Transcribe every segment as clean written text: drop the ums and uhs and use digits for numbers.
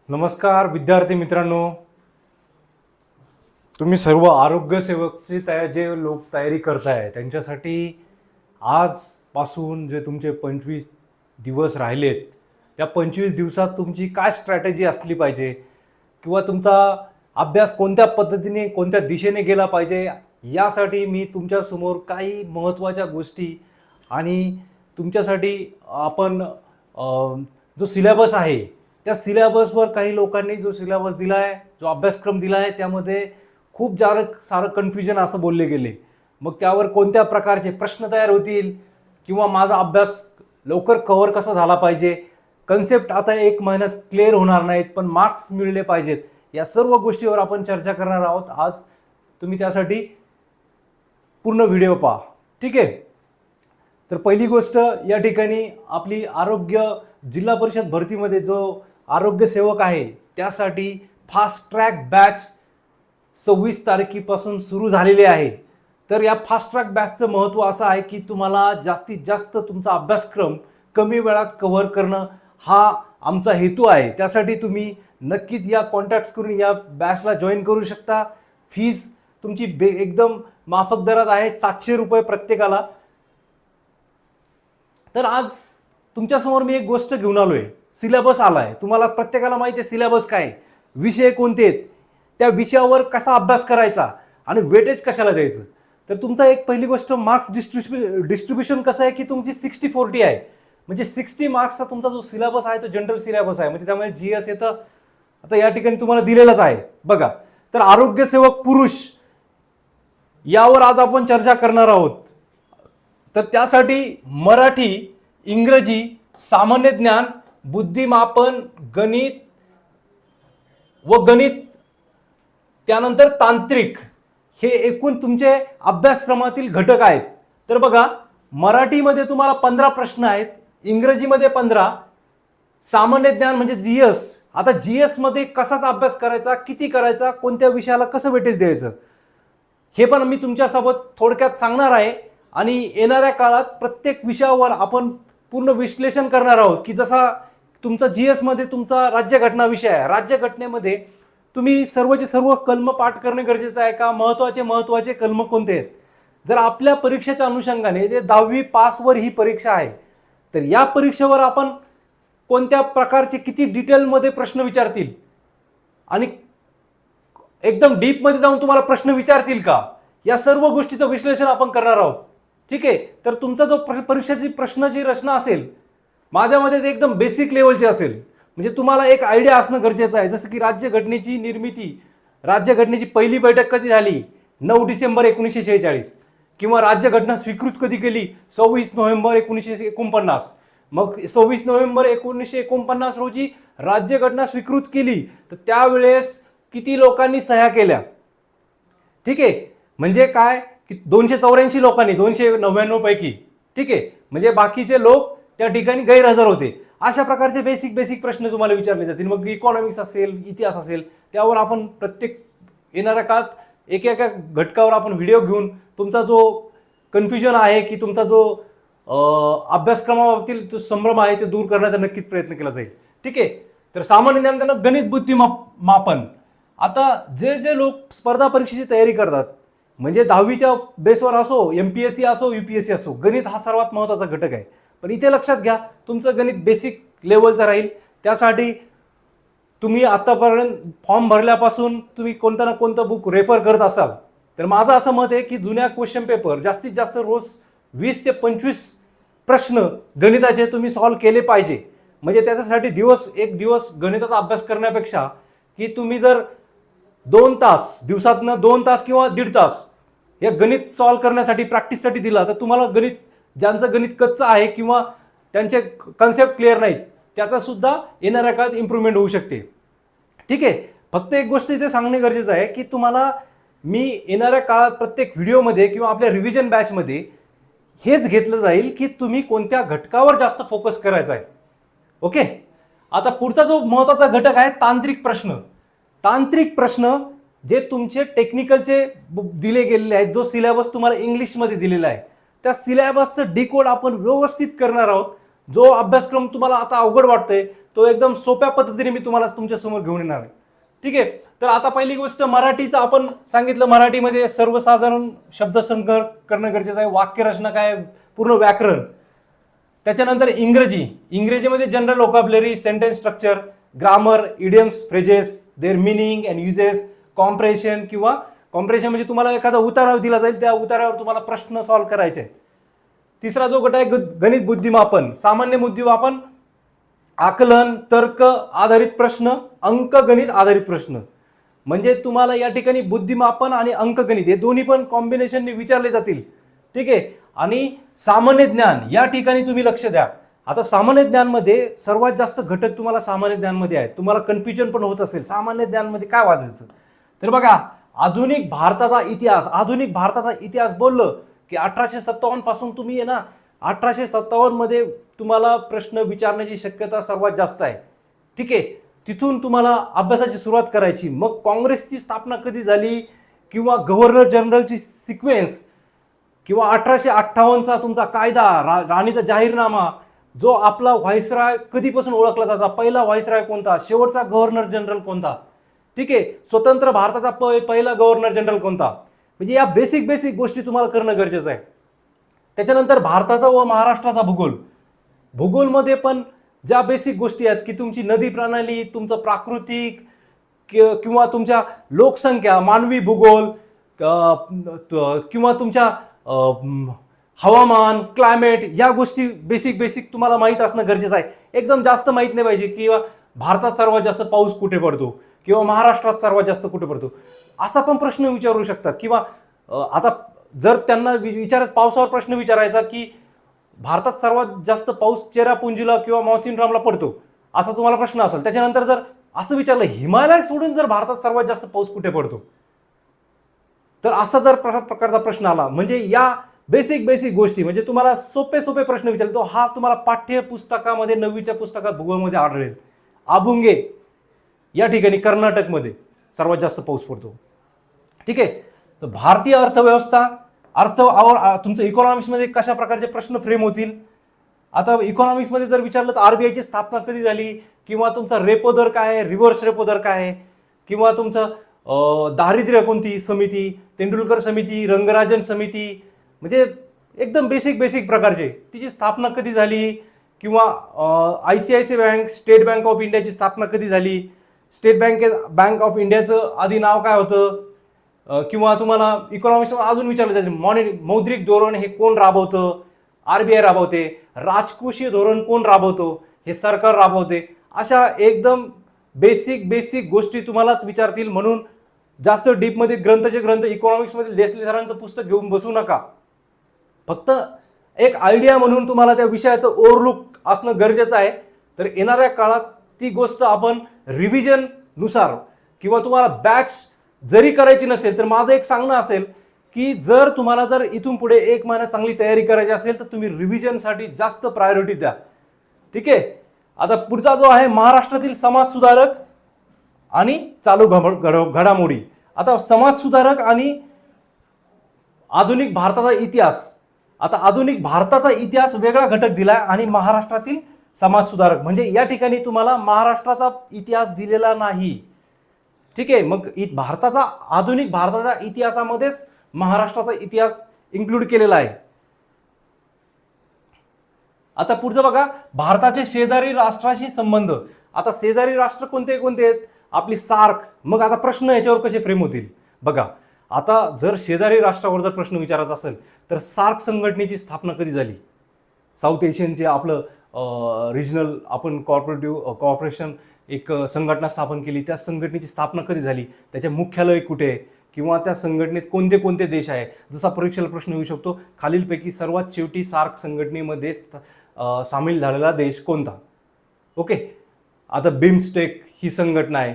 नमस्कार विद्यार्थी मित्रांनो, तुम्ही सर्व आरोग्य सेवकची जे लोक तयारी करताय त्यांच्यासाठी आजपासून जे तुमचे 25 दिवस राहिलेत, त्या 25 दिवसात तुमची काय स्ट्रॅटेजी असली पाहिजे किंवा तुमचा अभ्यास कोणत्या पद्धतीने कोणत्या दिशेने गेला पाहिजे, यासाठी मी तुमच्यासमोर काही महत्त्वाच्या गोष्टी आणि तुमच्यासाठी आपण जो सिलेबस आहे त्या सिलेबसवर काही लोकांनी जो सिलेबस दिला आहे, जो अभ्यासक्रम दिला आहे, त्यामध्ये खूप सारं कन्फ्युजन असं बोलले गेले. मग त्यावर कोणत्या प्रकारचे प्रश्न तयार होतील किंवा माझा अभ्यास लवकर कव्हर कसा झाला पाहिजे, कन्सेप्ट आता 1 महिन्यात क्लिअर होणार नाहीत पण मार्क्स मिळले पाहिजेत, या सर्व गोष्टीवर आपण चर्चा करणार आहोत आज. तुम्ही त्यासाठी पूर्ण व्हिडिओ पहा, ठीक आहे. तर पहिली गोष्ट, या ठिकाणी आपली आरोग्य जिल्हा परिषद भरतीमध्ये जो आरोग्य सेवक आहे त्यासाठी फास्ट ट्रॅक बॅच 26 तारखेपासून सुरू झालेली आहे. तर या फास्ट ट्रॅक बॅचचं महत्त्व असं आहे की तुम्हाला जास्तीत जास्त तुमचा अभ्यासक्रम कमी वेळात कव्हर करणं हा आमचा हेतू आहे. त्यासाठी तुम्ही नक्कीच या कॉन्टॅक्ट करून या बॅचला जॉईन करू शकता. फीज तुमची एकदम माफक दरात आहे, 700 रुपये प्रत्येकाला. तर आज तुमच्यासमोर मी एक गोष्ट घेऊन आलो आहे. सिलेबस आला आहे, तुम्हाला प्रत्येकाला माहिती आहे सिलेबस काय, विषय कोणते आहेत, त्या विषयावर कसा अभ्यास करायचा आणि वेटेज कशाला द्यायचं. तर तुमचा एक पहिली गोष्ट, मार्क्स डिस्ट्रीब्युशन कसं आहे की तुमची 60-40 आहे. म्हणजे 60 मार्क्सचा तुमचा जो सिलेबस आहे तो जनरल सिलेबस आहे, म्हणजे त्यामुळे GS येतं. आता या ठिकाणी तुम्हाला दिलेलंच आहे बघा. तर आरोग्य सेवक पुरुष यावर आज आपण चर्चा करणार आहोत. तर त्यासाठी मराठी, इंग्रजी, सामान्य ज्ञान, बुद्धिमापन, गणित व गणित, त्यानंतर तांत्रिक, हे एकूण तुमचे अभ्यासक्रमातील घटक आहेत. तर बघा, मराठीमध्ये तुम्हाला 15 प्रश्न आहेत, इंग्रजीमध्ये 15, सामान्य ज्ञान म्हणजे GS. आता GS मध्ये कसाच अभ्यास करायचा, किती करायचा, कोणत्या विषयाला कसं वेटेज द्यायचं, हे पण मी तुमच्यासोबत थोडक्यात सांगणार आहे. आणि येणाऱ्या काळात प्रत्येक विषयावर आपण पूर्ण विश्लेषण करणार आहोत की जसा तुमचा GS मध्ये तुमचा राज्यघटना विषय आहे, राज्यघटनेमध्ये तुम्ही सर्वचे सर्व कलम पाठ करणे गरजेचं आहे का, महत्त्वाचे कलम कोणते आहेत. जर आपल्या परीक्षेच्या अनुषंगाने ते 10वी पासवर ही परीक्षा आहे, तर या परीक्षेवर आपण कोणत्या प्रकारचे किती डिटेलमध्ये प्रश्न विचारतील आणि एकदम डीपमध्ये जाऊन तुम्हाला प्रश्न विचारतील का, या सर्व गोष्टीचं विश्लेषण आपण करणार आहोत, ठीक आहे. तर तुमचा जो परीक्षेची प्रश्नाची रचना असेल, माझ्यामध्ये ते एकदम बेसिक लेवलची असेल. म्हणजे तुम्हाला एक आयडिया असणं गरजेचं आहे. जसं की राज्यघटनेची निर्मिती, राज्यघटनेची पहिली बैठक कधी झाली, 9 डिसेंबर 1946, किंवा राज्यघटना स्वीकृत कधी केली, 26 नोव्हेंबर 1949. मग 26 नोव्हेंबर 1949 रोजी राज्यघटना स्वीकृत केली, तर त्यावेळेस किती लोकांनी सह्या केल्या, ठीक आहे. म्हणजे काय की 284 लोकांनी 299 पैकी, ठीक आहे. म्हणजे बाकीचे लोक त्या ठिकाणी गैरहजर होते. अशा प्रकारचे बेसिक प्रश्न तुम्हाला विचारले जातील. मग इकॉनॉमिक्स असेल, इतिहास असेल, त्यावर आपण प्रत्येक येणाऱ्या काळात एका घटकावर आपण व्हिडिओ घेऊन तुमचा जो कन्फ्युजन आहे की तुमचा जो अभ्यासक्रमाबाबतीत जो संभ्रम आहे ते दूर करण्याचा नक्कीच प्रयत्न केला जाईल, ठीक आहे. तर सामान्य ज्ञान, त्यांना गणित, बुद्धिमापन. आता जे लोक स्पर्धा परीक्षेची तयारी करतात, म्हणजे 10वीच्या बेसवर असो, MPSC असो, UPSC असो, गणित हा सर्वात महत्त्वाचा घटक आहे. पण इथे लक्षात घ्या, तुमचं गणित बेसिक लेवलचं राहील. त्यासाठी तुम्ही आतापर्यंत फॉर्म भरल्यापासून तुम्ही कोणतं ना कोणतं बुक रेफर करत असाल, तर माझं असं मत आहे की जुन्या क्वेश्चन पेपर जास्तीत जास्त रोज 20 ते 25 प्रश्न गणिताचे तुम्ही सॉल्व्ह केले पाहिजे. म्हणजे त्याच्यासाठी एक दिवस गणिताचा अभ्यास करण्यापेक्षा की तुम्ही जर 2 तास दिवसातनं 2 तास किंवा 1.5 तास या गणित सॉल्व्ह करण्यासाठी प्रॅक्टिससाठी दिला, तर तुम्हाला गणित, ज्यांचं गणित कच्चं आहे किंवा त्यांचे कन्सेप्ट क्लिअर नाहीत, त्याचा सुद्धा येणाऱ्या काळात इम्प्रूव्हमेंट होऊ शकते, ठीक आहे. फक्त एक गोष्ट इथे सांगणे गरजेचं आहे की तुम्हाला मी येणाऱ्या काळात प्रत्येक व्हिडिओमध्ये किंवा आपल्या रिव्हिजन बॅचमध्ये हेच घेतलं जाईल की तुम्ही कोणत्या घटकावर जास्त फोकस करायचा आहे, ओके. आता पुढचा जो महत्त्वाचा घटक आहे, तांत्रिक प्रश्न. तांत्रिक प्रश्न जे तुमचे टेक्निकलचे दिले गेलेले आहेत, जो सिलेबस तुम्हाला इंग्लिशमध्ये दिलेला आहे, त्या सिलेबसचं डिकोड आपण व्यवस्थित करणार आहोत. जो अभ्यासक्रम तुम्हाला आता अवघड वाटतोय, तो एकदम सोप्या पद्धतीने मी तुम्हाला तुमच्या समोर घेऊन येणार आहे. ठीक आहे. तर आता पहिली गोष्ट मराठीचं आपण सांगितलं, मराठीमध्ये सर्वसाधारण शब्दसंग्रह करणं गरजेचं आहे, वाक्यरचना काय, पूर्ण व्याकरण. त्याच्यानंतर इंग्रजीमध्ये general vocabulary, sentence structure, grammar, idioms, phrases, their meaning and uses, compression किंवा कॉम्प्रेशन म्हणजे तुम्हाला एखादा उतारा दिला जाईल, त्या उतारावर तुम्हाला प्रश्न सॉल्व्ह करायचे. तिसरा जो गट आहे गणित बुद्धिमापन, सामान्य बुद्धिमापन, आकलन, तर्क आधारित प्रश्न, अंकगणित आधारित प्रश्न. म्हणजे तुम्हाला या ठिकाणी बुद्धिमापन आणि अंकगणित हे दोन्ही पण कॉम्बिनेशनने विचारले जातील. ठीक आहे. आणि सामान्य ज्ञान या ठिकाणी तुम्ही लक्ष द्या. आता सामान्य ज्ञानमध्ये सर्वात जास्त घटक तुम्हाला सामान्य ज्ञानमध्ये आहेत. तुम्हाला कन्फ्युजन पण होत असेल सामान्य ज्ञानमध्ये काय वाचायचं. तर बघा, आधुनिक भारताचा इतिहास बोललं की 1857 पासून तुम्ही आहे ना, 1857 मध्ये तुम्हाला प्रश्न विचारण्याची शक्यता सर्वात जास्त आहे. ठीक आहे. तिथून तुम्हाला अभ्यासाची सुरुवात करायची. मग काँग्रेसची स्थापना कधी झाली किंवा गव्हर्नर जनरलची सिक्वेन्स किंवा 1858चा तुमचा कायदा, राणीचा जाहीरनामा, जो आपला व्हाईसराय कधीपासून ओळखला जाता, पहिला व्हाईसराय कोणता, शेवटचा गव्हर्नर जनरल कोणता. ठीक आहे. स्वतंत्र भारताचा पहिला गव्हर्नर जनरल कोणता. म्हणजे या बेसिक गोष्टी तुम्हाला करणं गरजेचं आहे. त्याच्यानंतर भारताचा व महाराष्ट्राचा भूगोलमध्ये पण ज्या बेसिक गोष्टी आहेत की तुमची नदी प्रणाली, तुमचं प्राकृतिक किंवा तुमच्या लोकसंख्या, मानवी भूगोल किंवा तुमच्या हवामान, क्लायमेट, या गोष्टी बेसिक तुम्हाला माहीत असणं गरजेचं आहे. एकदम जास्त माहीत नाही पाहिजे किंवा भारतात सर्वात जास्त पाऊस कुठे पडतो किंवा महाराष्ट्रात सर्वात जास्त कुठे पडतो, असा पण प्रश्न विचारू शकतात. किंवा आता जर त्यांना विचारत पावसावर प्रश्न विचारायचा की भारतात सर्वात जास्त पाऊस चेरापुंजीला किंवा मॉन्सूनरामला पडतो, असा तुम्हाला प्रश्न असेल. त्याच्यानंतर जर असं विचारलं हिमालय सोडून जर भारतात सर्वात जास्त पाऊस कुठे पडतो, तर असा जर प्रकारचा प्रश्न आला, म्हणजे या बेसिक गोष्टी म्हणजे तुम्हाला सोपे प्रश्न विचारले, तो हा तुम्हाला पाठ्यपुस्तकामध्ये 9वीच्या पुस्तकात भूगोलमध्ये आढळेल. आबुंगे या ठिकाणी कर्नाटकमध्ये सर्वात जास्त पाऊस पडतो. ठीक आहे. तर भारतीय अर्थव्यवस्था, तुमचं इकॉनॉमिक्समध्ये कशा प्रकारचे प्रश्न फ्रेम होतील. आता इकॉनॉमिक्समध्ये जर विचारलं तर आरबीआयची स्थापना कधी झाली, किंवा तुमचा रेपो दर काय आहे, रिव्हर्स रेपो दर काय आहे, किंवा तुमचं दारिद्र्य कोणती समिती, तेंडुलकर समिती, रंगराजन समिती, म्हणजे एकदम बेसिक प्रकारचे, तिची स्थापना कधी झाली, किंवा ICICI bank, state bank of इंडियाची स्थापना कधी झाली, स्टेट बँक ऑफ इंडियाचं आधी नाव काय होतं, किंवा तुम्हाला इकॉनॉमिक्स अजून विचारलं जाते मौद्रिक धोरण हे कोण राबवतं, आरबीआय राबवते, राजकोषीय धोरण कोण राबवतो, हे सरकार राबवते. अशा एकदम बेसिक गोष्टी तुम्हालाच विचारतील. म्हणून जास्त डीपमध्ये ग्रंथ इकॉनॉमिक्समध्ये लेस्ली सरांचं पुस्तक घेऊन बसू नका. फक्त एक आयडिया म्हणून तुम्हाला त्या विषयाचं ओव्हरलुक असणं गरजेचं आहे. तर येणाऱ्या काळात ती गोष्ट आपण रिव्हिजन नुसार, किंवा तुम्हाला बॅच जरी करायची नसेल तर माझं एक सांगणं असेल की जर तुम्हाला जर इथून पुढे 1 महिना चांगली तयारी करायची असेल तर तुम्ही रिव्हिजनसाठी जास्त प्रायोरिटी द्या. ठीक आहे. आता पुढचा जो आहे महाराष्ट्रातील समाज सुधारक आणि चालू घडामोडी. आता समाज सुधारक आणि आधुनिक भारताचा इतिहास. आता आधुनिक भारताचा इतिहास वेगळा घटक दिलाय आणि महाराष्ट्रातील समाज सुधारक, म्हणजे या ठिकाणी तुम्हाला महाराष्ट्राचा इतिहास दिलेला नाही. ठीक आहे. मग आधुनिक भारताच्या इतिहासामध्येच महाराष्ट्राचा इतिहास इन्क्लूड केलेला आहे. आता पुढचं बघा, भारताचे शेजारी राष्ट्राशी संबंध. आता शेजारी राष्ट्र कोणते आहेत, आपली सार्क. मग आता प्रश्न याच्यावर कसे फ्रेम होतील बघा. आता जर शेजारी राष्ट्रावर जर प्रश्न विचारायचा असेल तर सार्क संघटनेची स्थापना कधी झाली, साऊथ एशियनचे आपलं रिजनल आपण कॉर्पोरेशन एक संघटना स्थापन केली, त्या संघटनेची स्थापना कधी झाली, त्याचे मुख्यालय कुठे, किंवा त्या संघटनेत कोणते देश आहे. जसा परीक्षेला प्रश्न येऊ शकतो, खालीलपैकी सर्वात शेवटी सार्क संघटनेमध्ये सामील झालेला देश कोणता. ओके. आता बिमस्टेक ही संघटना आहे,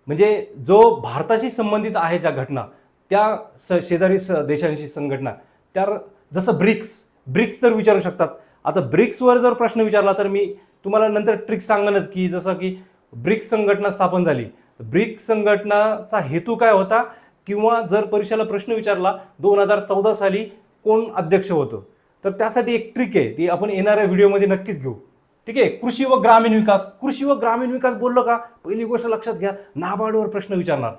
म्हणजे जो भारताशी संबंधित आहे ज्या घटना, त्या शेजारी देशांशी संघटना. त्या जसं ब्रिक्स तर विचारू शकतात. आता ब्रिक्सवर जर प्रश्न विचारला तर मी तुम्हाला नंतर ट्रिक्स सांगणच की जसं की ब्रिक्स संघटना स्थापन झाली, ब्रिक्स संघटनाचा हेतू काय होता, किंवा जर परीक्षेला प्रश्न विचारला 2014 साली कोण अध्यक्ष होतं, तर त्यासाठी एक ट्रिक आहे, ती आपण येणाऱ्या व्हिडिओमध्ये नक्कीच घेऊ. ठीक आहे. कृषी व ग्रामीण विकास, कृषी व ग्रामीण विकास बोललो का पहिली गोष्ट लक्षात घ्या, नाबार्डवर प्रश्न विचारणार.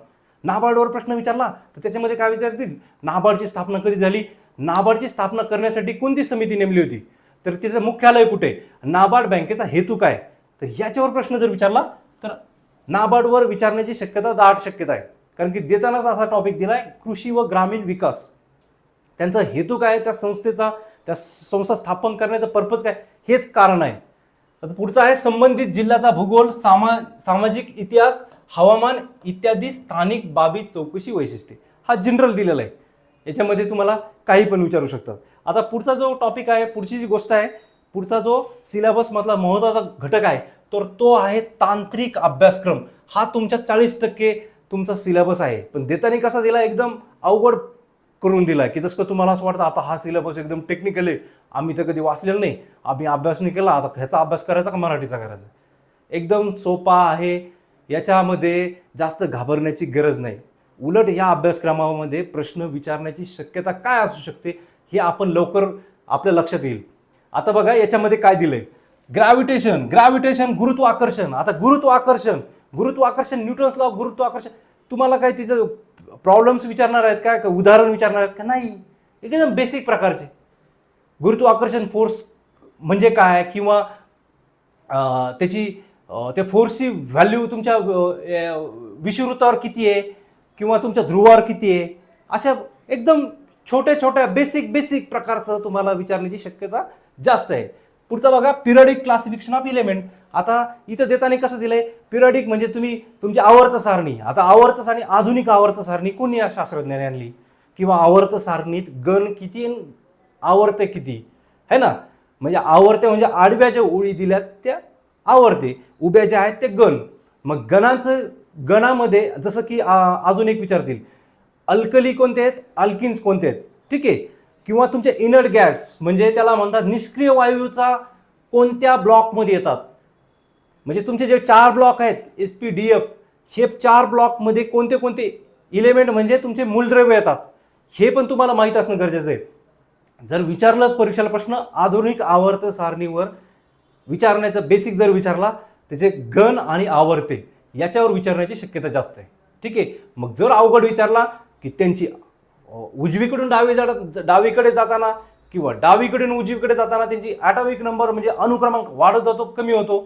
नाबार्डवर प्रश्न विचारला तर त्याच्यामध्ये काय विचारतील, नाबार्डची स्थापना कधी झाली, नाबार्डची स्थापना करण्यासाठी कोणती समिती नेमली होती, तर तिचं मुख्यालय कुठे, नाबार्ड बँकेचा हेतू काय, तर याच्यावर प्रश्न जर विचारला तर नाबार्डवर विचारण्याची शक्यता दाट शक्यता आहे. कारण की देतानाच असा टॉपिक दिलाय कृषी व ग्रामीण विकास, त्यांचा हेतू काय, त्या संस्थेचा, त्या संस्था स्थापन करण्याचा पर्पज काय, हेच कारण आहे. आता पुढचा आहे संबंधित जिल्ह्याचा भूगोल, सामाजिक इतिहास, हवामान इत्यादी स्थानिक बाबी चौकशी वैशिष्ट्ये. हा जनरल दिलेला आहे, याच्यामध्ये तुम्हाला काही पण विचारू शकतात. आता पुढचा जो टॉपिक आहे, पुढची जी गोष्ट आहे, पुढचा जो सिलेबस मधला महत्त्वाचा घटक आहे तर तो आहे तांत्रिक अभ्यासक्रम. हा तुमच्या 40% तुमचा सिलेबस आहे, पण देताना कसा दिला, एकदम अवघड करून दिला की जसं तुम्हाला असं वाटतं आता हा सिलेबस एकदम टेक्निकल आहे, आम्ही तर कधी वाचलेलं नाही, आम्ही अभ्यास नाही केला, आता ह्याचा अभ्यास करायचा का मराठीचा करायचा. एकदम सोपा आहे, याच्यामध्ये जास्त घाबरण्याची गरज नाही. उलट या अभ्यासक्रमामध्ये प्रश्न विचारण्याची शक्यता काय असू शकते हे आपण लवकर आपल्या लक्षात येईल. आता बघा याच्यामध्ये काय दिलंय, ग्रॅव्हिटेशन गुरुत्वाकर्षण. आता गुरुत्वाकर्षण न्यूटन्स लॉ, गुरुत्वाकर्षण तुम्हाला काय तिथं प्रॉब्लेम्स विचारणार आहेत काय, उदाहरण विचारणार आहेत का, नाही, एकदम बेसिक प्रकारचे. गुरुत्वाकर्षण फोर्स म्हणजे काय, किंवा त्याची त्या फोर्सची व्हॅल्यू तुमच्या विषुववृत्तावर किती आहे किंवा तुमच्या ध्रुवावर किती आहे, अशा एकदम छोट्या बेसिक प्रकारचं तुम्हाला विचारण्याची शक्यता जास्त आहे. पुढचा बघा पिरियडिक क्लासिफिकेशन ऑफ एलिमेंट. आता इथं देताना कसं दिलंय, पिरियडिक म्हणजे तुम्ही तुमची आवर्त सारणी. आता आवर्त सारणी, आधुनिक आवर्त सारणी कोणी या शास्त्रज्ञाने आणली, किंवा आवर्त सारणीत गण किती, आवर्ते किती है ना, म्हणजे आवर्ते म्हणजे आडव्या ज्या ओळी दिल्यात त्या आवर्ते, उभ्या ज्या आहेत ते गण. मग गणामध्ये जसं की अजून एक विचारतील, अल्कली कोणते आहेत, अल्किन्स कोणते आहेत, ठीक आहे, किंवा तुमचे इनर्ट गॅस म्हणजे त्याला म्हणतात निष्क्रिय वायूचा कोणत्या ब्लॉकमध्ये येतात. म्हणजे तुमचे जे 4 ब्लॉक आहेत SPDF, हे 4 ब्लॉकमध्ये कोणते कोणते इलेमेंट म्हणजे तुमचे मूलद्रव्य येतात, हे पण तुम्हाला माहीत असणं गरजेचं आहे. जर विचारलंच परीक्षेला प्रश्न आधुनिक आवर्त सारणीवर विचारण्याचा बेसिक जर विचारला, त्याचे गण आणि आवर्ते याच्यावर विचारण्याची शक्यता जास्त आहे. ठीक आहे. मग जर अवघड विचारला की त्यांची उजवीकडून डावीकडे जाताना किंवा डावीकडून उजवीकडे जाताना त्यांची ॲटॉमिक नंबर म्हणजे अनुक्रमांक वाढत जातो कमी होतो,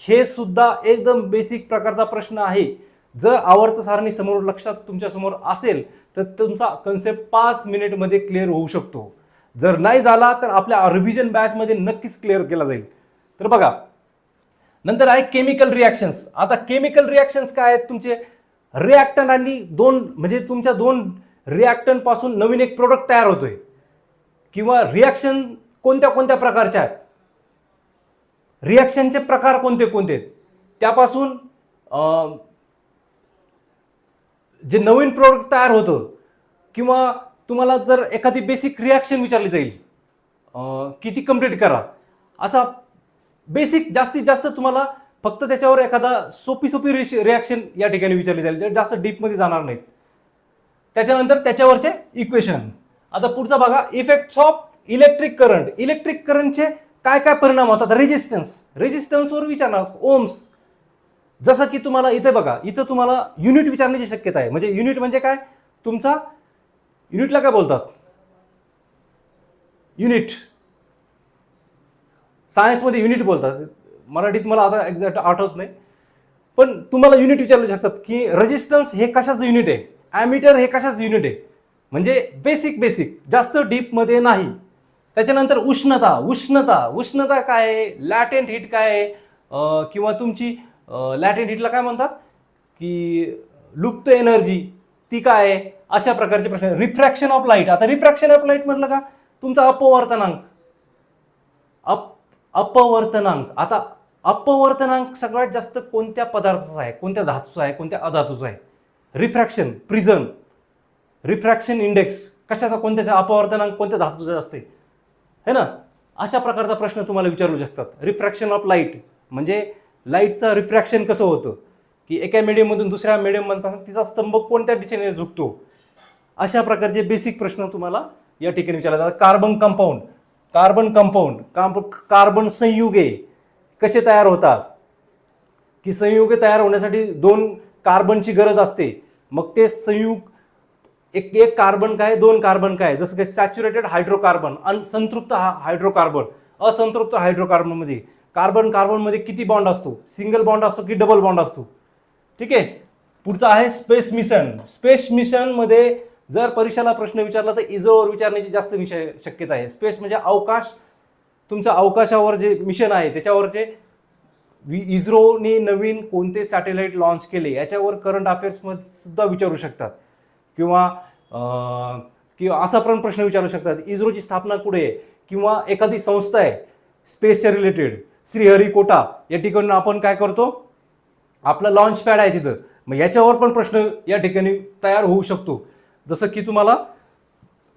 हे सुद्धा एकदम बेसिक प्रकारचा प्रश्न आहे. जर आवर्त सारणी समोर लक्षात तुमच्या समोर असेल तर तुमचा कन्सेप्ट 5 मिनिटमध्ये क्लिअर होऊ शकतो. जर नाही झाला तर आपल्या रिव्हिजन बॅचमध्ये नक्कीच क्लिअर केला जाईल. तर बघा नंतर आहे केमिकल रिॲक्शन्स. आता केमिकल रिॲक्शन्स काय आहेत, तुमचे रिॲक्टंट आणि म्हणजे तुमच्या 2 रिॲक्टंट पासून नवीन एक प्रोडक्ट तयार होतोय, किंवा रिॲक्शन कोणत्या कोणत्या प्रकारच्या आहेत, रिॲक्शनचे प्रकार कोणते कोणते आहेत, त्यापासून जे नवीन प्रोडक्ट तयार होतं, किंवा तुम्हाला जर एखादी बेसिक रिॲक्शन विचारली जाईल किती कंप्लीट करा, असा बेसिक जास्तीत जास्त तुम्हाला फक्त त्याच्यावर एखादा सोपी रिॲक्शन या ठिकाणी विचारली जाईल, जास्त डीपमध्ये जाणार नाहीत. त्याच्यानंतर त्याच्यावरचे इक्वेशन. आता पुढचा बघा effects of electric current. Electric करंटचे काय काय परिणाम होतात, रेजिस्टन्सवर विचारणार, ओम्स. जसं की तुम्हाला इथे बघा, इथं तुम्हाला युनिट विचारण्याची शक्यता आहे. म्हणजे युनिट म्हणजे काय, तुमचा युनिटला काय बोलतात, युनिट सायन्समध्ये युनिट बोलतात, मराठीत मला आता एक्झॅक्ट आठवत नाही, पण तुम्हाला युनिट विचारू शकतात की रेजिस्टन्स हे कशाचं युनिट आहे, ॲमीटर हे कशाचं युनिट आहे, म्हणजे बेसिक जास्त डीपमध्ये नाही. त्याच्यानंतर उष्णता काय आहे, लॅटेंट हीट काय आहे, किंवा तुमची लॅटेंट हीटला काय म्हणतात की लुप्त एनर्जी ती काय आहे, अशा प्रकारचे प्रश्न. Refraction of light. आता रिफ्रॅक्शन ऑफ लाईट म्हटलं का, तुमचा अपवर्तनांक. आता अपवर्तनांक सगळ्यात जास्त कोणत्या पदार्थाचा आहे, कोणत्या धातूचा आहे, कोणत्या अधातूचा आहे. रिफ्रॅक्शन, प्रिझम, रिफ्रॅक्शन इंडेक्स कशाचा, कोणत्याचा अपवर्तनांक कोणत्या धातूचा असते है ना, अशा प्रकारचा प्रश्न तुम्हाला विचारू शकतात. रिफ्रॅक्शन ऑफ लाईट म्हणजे लाईटचं रिफ्रॅक्शन कसं होतं, की एका मीडियममधून दुसऱ्या मीडियममध्ये तिचा स्तंभ कोणत्या दिशेने झुकतो, अशा प्रकारचे बेसिक प्रश्न तुम्हाला या ठिकाणी विचारले जातात. कार्बन संयुगे कसे तयार होतात, की संयुगे तयार होण्यासाठी 2 कार्बनची गरज असते. मग ते संयुग एक एक कार्बन काय, 2 कार्बन काय, जसं की सॅच्युरेटेड हायड्रोकार्बन, संतृप्त हायड्रोकार्बन. असंतृप्त हायड्रोकार्बनमध्ये कार्बन कार्बनमध्ये किती बॉन्ड असतो, सिंगल बॉन्ड असतो की डबल बॉन्ड असतो. ठीक आहे. पुढचा आहे स्पेस मिशन. स्पेस मिशनमध्ये जर परीक्षेला प्रश्न विचारला तर इझोवर विचारण्याची जास्त शक्यता आहे. स्पेस म्हणजे अवकाश, तुमच्या अवकाशावर जे मिशन आहे त्याच्यावरचे इस्रोने नवीन कोणते सॅटेलाइट लॉन्च केले याच्यावर करंट अफेअर्समध्ये सुद्धा विचारू शकतात. किंवा असा पण प्रश्न विचारू शकतात, इस्रोची स्थापना कुठे आहे, किंवा एखादी संस्था आहे स्पेसच्या रिलेटेड, श्रीहरिकोटा या ठिकाणी आपण काय करतो, आपला लॉन्च पॅड आहे तिथं, मग याच्यावर पण प्रश्न या ठिकाणी तयार होऊ शकतो. जसं की तुम्हाला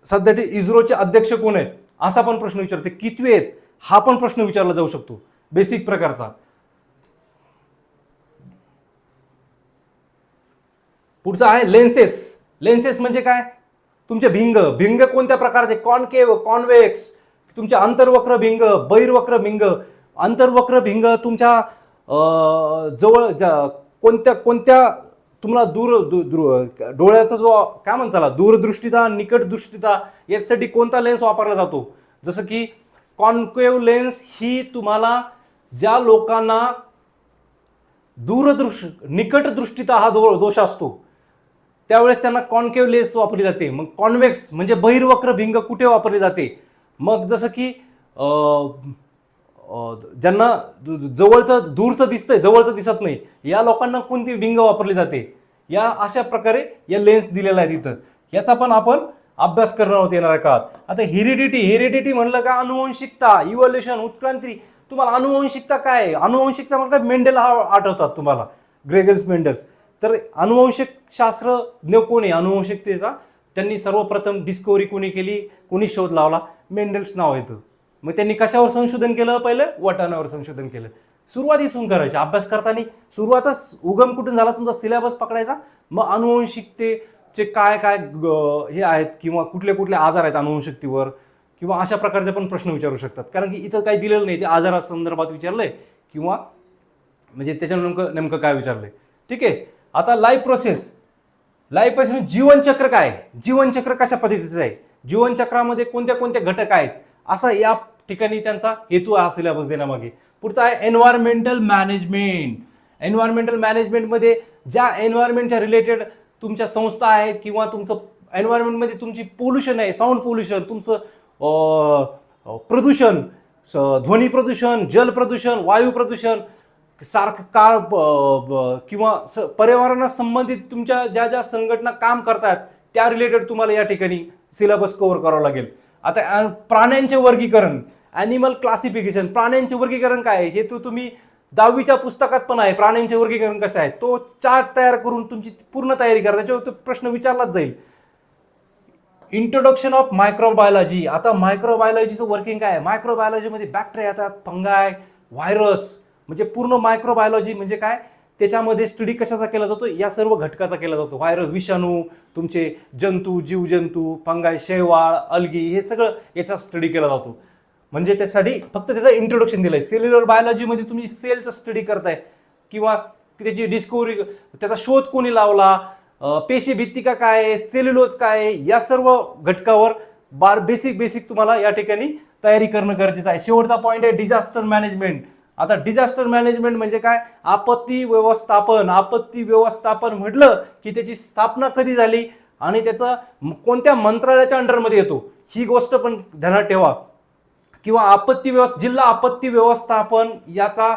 सध्याचे इस्रोचे अध्यक्ष कोण आहेत असा पण प्रश्न विचारते, कितवे आहेत हा पण प्रश्न विचारला जाऊ शकतो, बेसिक प्रकारचा. पुढचा आहे लेन्सेस. लेन्सेस म्हणजे काय, तुमचे भिंग. भिंग कोणत्या प्रकारचे, कॉनकेव्ह, कॉन्व्हेक्स, तुमच्या अंतर्वक्र भिंग, बहिर्वक्र भिंग. अंतर्वक्र भिंग तुमच्या जवळ कोणत्या कोणत्या तुम्हाला डोळ्याचा जो काय म्हणता दूरदृष्टिता, निकट दृष्टिता यासाठी कोणता लेन्स वापरला जातो. जसं की कॉन्केव्ह लेन्स ही तुम्हाला ज्या लोकांना निकट दृष्टिता हा दोष असतो त्यावेळेस त्यांना कॉन्केव्ह लेन्स वापरली जाते. मग कॉन्व्हेक्स म्हणजे बहिर्वक्र भिंग कुठे वापरली जाते, मग जसं की ज्यांना जवळचं दूरचं दिसतंय जवळचं दिसत नाही या लोकांना कोणती भिंग वापरली जाते, या अशा प्रकारे या लेन्स दिलेला आहे तिथं. याचा पण आपण अभ्यास करणार आहोत येणाऱ्या काळात. आता हेरिडिटी म्हणलं का, अनुवंशिकता, इव्होल्युशन, उत्क्रांती. तुम्हाला अनुवंशिकता काय, अनुवंशिकता म्हणजे मेंडेल हा आठवतात तुम्हाला, ग्रेगर्स मेंडेल. तर अनुवंशिक शास्त्रज्ञ कोण आहे अनुवंशिकतेचा, त्यांनी सर्वप्रथम डिस्कवरी कोणी केली, कोणी शोध लावला, मेंडेल्स नाव येतं. मग त्यांनी कशावर संशोधन केलं, पहिलं वटाण्यावर संशोधन केलं. सुरुवात इथून करायची अभ्यास करताना, सुरुवातच उगम कुठून झाला तुमचा सिलेबस पकडायचा, मग अनुवंशिकतेचे काय काय हे आहेत किंवा कुठले कुठले आजार आहेत अनुवंशिकतेवर, किंवा अशा प्रकारचे पण प्रश्न विचारू शकतात. कारण की इथं काही दिलेलं नाही, ते आजारासंदर्भात विचारलंय किंवा म्हणजे त्याच्या नेमकं काय विचारलंय. ठीक आहे. आता लाईफ प्रोसेस जीवनचक्र काय, जीवनचक्र कशा पद्धतीचं आहे, जीवनचक्रामध्ये कोणत्या कोणत्या घटक आहेत, असा या ठिकाणी त्यांचा हेतू हा सिलेबस देण्यामागे. पुढचा आहे एन्व्हायरमेंटल मॅनेजमेंट. एन्व्हायरमेंटल मॅनेजमेंटमध्ये ज्या एन्व्हायरमेंटच्या रिलेटेड तुमच्या संस्था आहेत किंवा तुमचं एन्व्हायरमेंटमध्ये तुमची पोल्युशन आहे, साऊंड पोल्युशन, तुमचं प्रदूषण, ध्वनी प्रदूषण, जल प्रदूषण, वायू प्रदूषण, सारखं काळ किंवा पर्यावरणास संबंधित तुमच्या ज्या ज्या संघटना काम करतात त्या रिलेटेड तुम्हाला या ठिकाणी सिलेबस कव्हर करावं लागेल. आता प्राण्यांचे वर्गीकरण, ॲनिमल क्लासिफिकेशन, प्राण्यांचे वर्गीकरण काय आहे हे तुम्ही 10वीच्या पुस्तकात पण आहे. प्राण्यांचे वर्गीकरण कसं आहे तो चार्ट तयार करून तुमची पूर्ण तयारी करा, त्याच्यावर तो प्रश्न विचारलाच जाईल. Introduction of microbiology. आता मायक्रोबायोलॉजीचं वर्किंग काय आहे, मायक्रोबायोलॉजीमध्ये बॅक्टेरिया येतात, फंगाय, व्हायरस, म्हणजे पूर्ण मायक्रोबायोलॉजी म्हणजे काय, त्याच्यामध्ये स्टडी कशाचा केला जातो, या सर्व घटकाचा केला जातो. व्हायरस, विषाणू, तुमचे जंतू, जीवजंतू, फंगाय, शैवाळ, अल्गी, हे सगळं याचा स्टडी केला जातो. म्हणजे त्यासाठी फक्त त्याचं इंट्रोडक्शन दिलंय. सेल्युलर बायोलॉजीमध्ये तुम्ही सेलचा स्टडी करताय किंवा त्याची डिस्कवरी, त्याचा शोध कोणी लावला, पेशी भित्तिका काय आहे, सेल्युलोज काय आहे, या सर्व घटकावर बेसिक तुम्हाला या ठिकाणी तयारी करणं गरजेचं आहे. शेवटचा पॉईंट आहे डिझास्टर मॅनेजमेंट. आता डिझास्टर मॅनेजमेंट म्हणजे काय, आपत्ती व्यवस्थापन. आपत्ती व्यवस्थापन म्हटलं की त्याची स्थापना कधी झाली आणि त्याचं कोणत्या मंत्रालयाच्या अंडरमध्ये येतो ही गोष्ट पण ध्यानात ठेवा. किंवा जिल्हा आपत्ती व्यवस्थापन याचा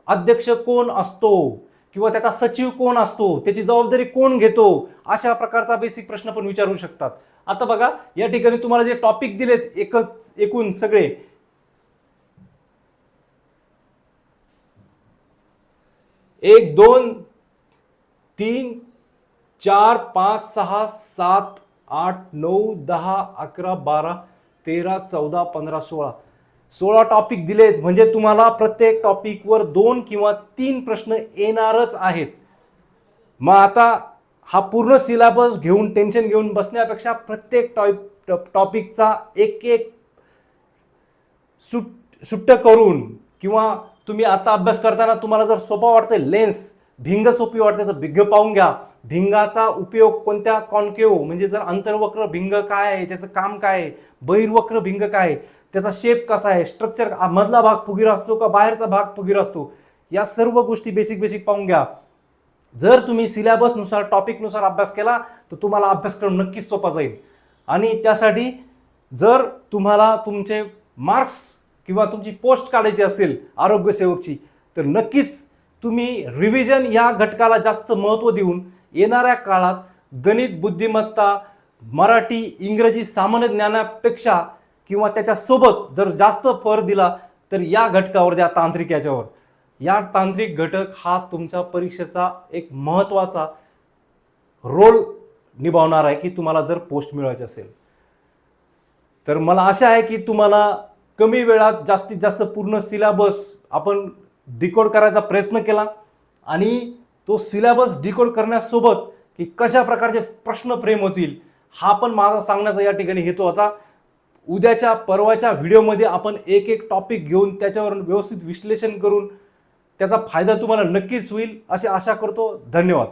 अध्यक्ष कोण असतो किंवा त्याचा सचिव कोण असतो, त्याची जबाबदारी कोण घेतो, अशा प्रकारचा बेसिक प्रश्न पण विचारू शकतात. आता बघा या ठिकाणी तुम्हाला जे टॉपिक दिलेत एकूण सगळे 1 2 3 4 5 6 7 8 9 10 11 12 13 14 15 16 टॉपिक दिलेत. म्हणजे तुम्हाला प्रत्येक टॉपिकवर 2 किंवा 3 प्रश्न येणारच आहेत. मग आता हा पूर्ण सिलेबस घेऊन टेन्शन घेऊन बसण्यापेक्षा प्रत्येक टॉपिकचा एक सुट्ट करून किंवा तुम्ही आता अभ्यास करताना तुम्हाला जर सोपा वाटतंय लेन्स, भिंग सोपी वाटते तर भिंग पाहून घ्या. भिंगाचा उपयोग कोणत्या कॉन्केव म्हणजे जर अंतर्वक्र भिंग काय आहे, त्याचं काम काय आहे, बहिर्वक्र भिंग काय आहे, त्याचा शेप कसा आहे, स्ट्रक्चर मधला भाग फुगीर असतो का बाहेरचा भाग फुगीर असतो, या सर्व गोष्टी बेसिक पाहून घ्या. जर तुम्ही सिलेबसनुसार टॉपिकनुसार अभ्यास केला तर तुम्हाला अभ्यासक्रम नक्कीच सोपा जाईल. आणि त्यासाठी जर तुम्हाला तुमचे मार्क्स किंवा तुमची पोस्ट काढायची असेल आरोग्यसेवकची तर नक्कीच तुम्ही रिव्हिजन या घटकाला जास्त महत्त्व देऊन येणाऱ्या काळात गणित बुद्धिमत्ता, मराठी, इंग्रजी सामान्य ज्ञानापेक्षा किंवा त्याच्यासोबत जर जास्त भर दिला तर या घटकावर द्या, तांत्रिक याच्यावर. या तांत्रिक घटक हा तुमच्या परीक्षेचा एक महत्त्वाचा रोल निभावणार आहे की तुम्हाला जर पोस्ट मिळवायची असेल. तर मला आशा आहे की तुम्हाला कमी वेळात जास्तीत जास्त पूर्ण सिलेबस आपण डिकोड करायचा प्रयत्न केला आणि तो सिलेबस डिकोड करण्यासोबत की कशा प्रकारचे प्रश्न फ्रेम होतील हा पण माझा सांगण्याचा या ठिकाणी हेतू होता. उद्याच्या परवाच्या व्हिडिओमध्ये आपण एक एक टॉपिक घेऊन त्याच्यावर व्यवस्थित विश्लेषण करून त्याचा फायदा तुम्हाला नक्कीच होईल अशी आशा करतो. धन्यवाद.